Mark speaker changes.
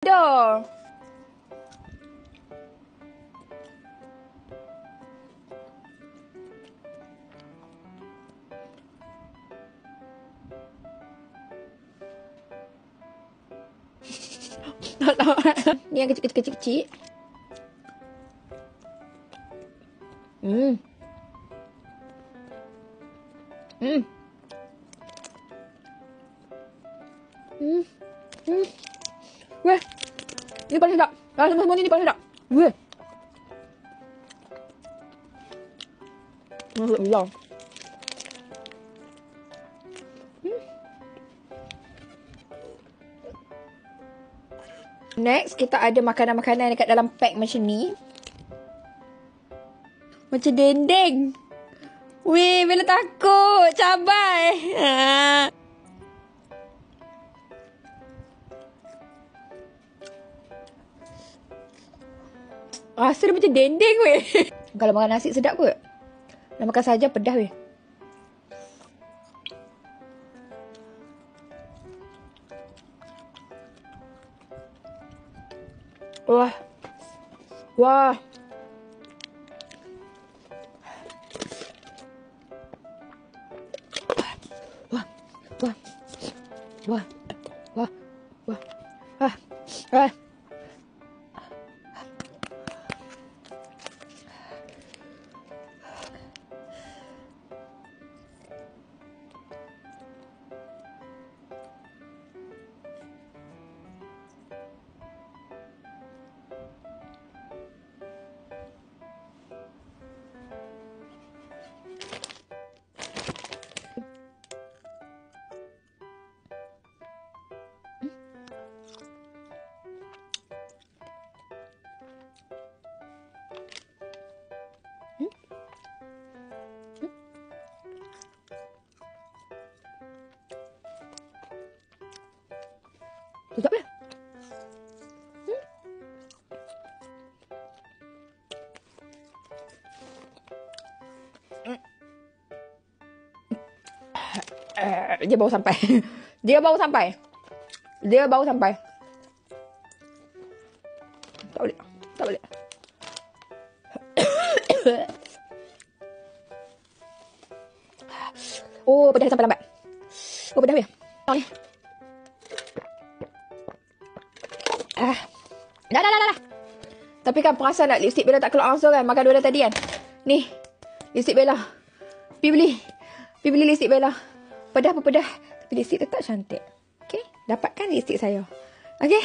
Speaker 1: Dah. Ni yang kecil-kecil. Weh. Ini paling sedap. Semua ni paling sedap. Weh. Masuk bilang. Next, kita ada makanan-makanan dekat dalam pack macam ni. Macam dendeng. Weh, Bella takut. Cabai. Rasa dia macam dendeng weh. Kalau makan nasi sedap kot. Nak makan saja pedas weh. Wah. Wah. Wah. Wah. Wah. Wah. Wah. Ah. Ah. Sedap ya? Dia baru sampai. Dia baru sampai. Dia baru sampai. Tak boleh. Tak boleh. Oh, pedas sampai lambat. Oh, pedas ya? Ni. Dah. Tapi kan perasan tak lipstick Bella tak keluar langsung kan? Makan dua dah tadi kan? Ni. Lipstick Bella. Pergi beli lipstick Bella. Pedas apa pedas. Tapi lipstick tetap cantik. Okay? Dapatkan lipstick saya. Okay?